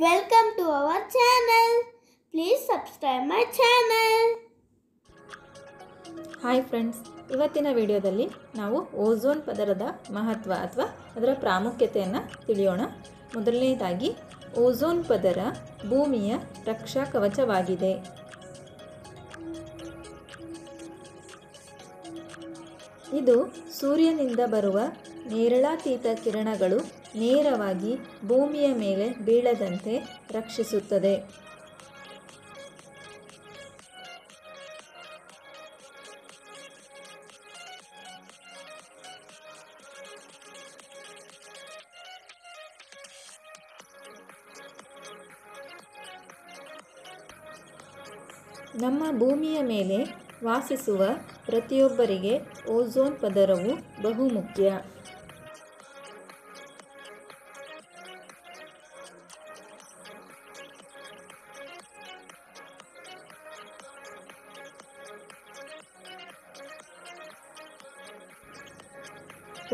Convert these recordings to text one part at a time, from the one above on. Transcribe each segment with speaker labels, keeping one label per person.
Speaker 1: Welcome to our channel. Please subscribe my channel.
Speaker 2: Hi friends, ಇವತ್ತಿನ ವಿಡಿಯೋದಲ್ಲಿ ನಾವು ozone ಪದರದ ಮಹತ್ವ ಅಥವಾ ಅದರ ಪ್ರಾಮುಖ್ಯತೆಯನ್ನು ತಿಳಿಯೋಣ. ಮೊದಲನೇದಾಗಿ ಓಝೋನ್ ಪದರ ಭೂಮಿಯ ರಕ್ಷಾ ಕವಚವಾಗಿದೆ. ಇದು ಸೂರ್ಯನಿಂದ ಬರುವ ನೇರಳಾತೀತ ಕಿರಣಗಳು ನೇರವಾಗಿ ಭೂಮಿಯ ಮೇಲೆ ಬೀಳದಂತೆ ರಕ್ಷಿಸುತ್ತದೆ. ನಮ್ಮ ಭೂಮಿಯ ಮೇಲೆ ವಾಸಿಸುವ ಪ್ರತಿಯೊಬ್ಬರಿಗೆ ಓಝೋನ್ ಪದರವು ಬಹುಮುಖ್ಯ.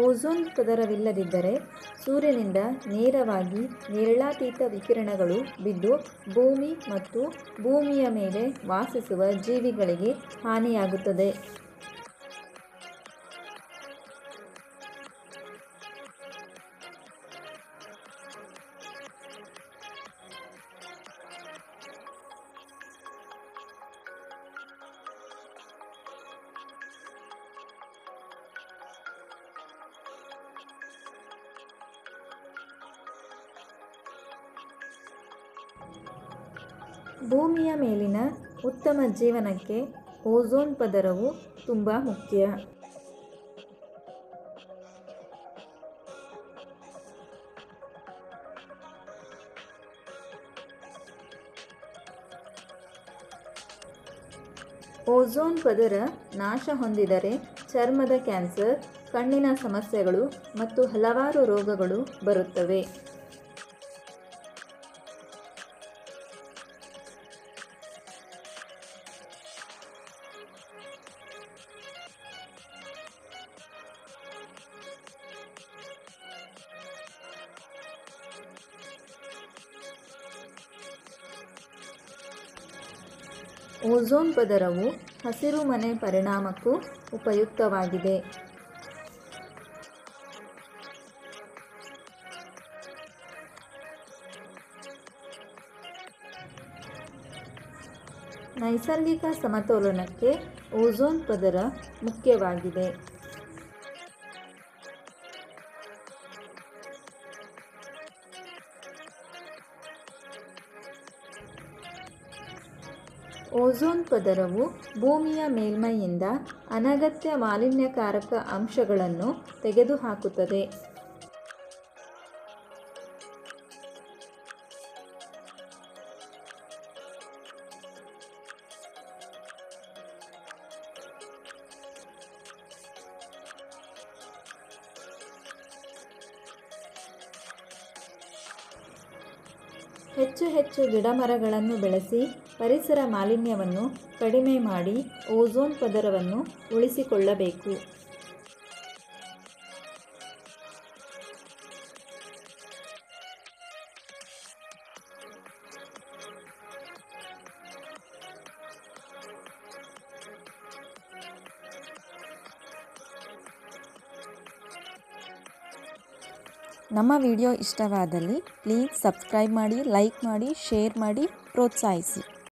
Speaker 2: ಓಝೋನ್ ಪದರವಿಲ್ಲದಿದ್ದರೆ ಸೂರ್ಯನಿಂದ ನೇರವಾಗಿ ನೇರಳಾತೀತ ವಿಕಿರಣಗಳು ಬಿದ್ದು ಭೂಮಿ ಮತ್ತು ಭೂಮಿಯ ಮೇಲೆ ವಾಸಿಸುವ ಜೀವಿಗಳಿಗೆ ಹಾನಿಯಾಗುತ್ತದೆ. ಭೂಮಿಯ ಮೇಲಿನ ಉತ್ತಮ ಜೀವನಕ್ಕೆ ಓಝೋನ್ ಪದರವು ತುಂಬ ಮುಖ್ಯ. ಓಝೋನ್ ಪದರ ನಾಶ ಹೊಂದಿದರೆ ಚರ್ಮದ ಕ್ಯಾನ್ಸರ್, ಕಣ್ಣಿನ ಸಮಸ್ಯೆಗಳು ಮತ್ತು ಹಲವಾರು ರೋಗಗಳು ಬರುತ್ತವೆ. ಓಝೋನ್ ಪದರವು ಹಸಿರುಮನೆ ಪರಿಣಾಮಕ್ಕೂ ಉಪಯುಕ್ತವಾಗಿದೆ. ನೈಸರ್ಗಿಕ ಸಮತೋಲನಕ್ಕೆ ಓಝೋನ್ ಪದರ ಮುಖ್ಯವಾಗಿದೆ. ಓಝೋನ್ ಪದರವು ಭೂಮಿಯ ಮೇಲ್ಮೈಯಿಂದ ಅನಗತ್ಯ ಮಾಲಿನ್ಯಕಾರಕ ಅಂಶಗಳನ್ನು ತೆಗೆದುಹಾಕುತ್ತದೆ. ಹೆಚ್ಚು ಹೆಚ್ಚು ಗಿಡಮರಗಳನ್ನು ಬೆಳೆಸಿ ಪರಿಸರ ಮಾಲಿನ್ಯವನ್ನು ಕಡಿಮೆ ಮಾಡಿ ಓಝೋನ್ ಪದರವನ್ನು ಉಳಿಸಿಕೊಳ್ಳಬೇಕು. ನಮ್ಮ ವಿಡಿಯೋ ಇಷ್ಟವಾದಲ್ಲಿ ಪ್ಲೀಸ್ ಸಬ್ಸ್ಕ್ರೈಬ್ ಮಾಡಿ, ಲೈಕ್ ಮಾಡಿ, ಶೇರ್ ಮಾಡಿ, ಪ್ರೋತ್ಸಾಹಿಸಿ.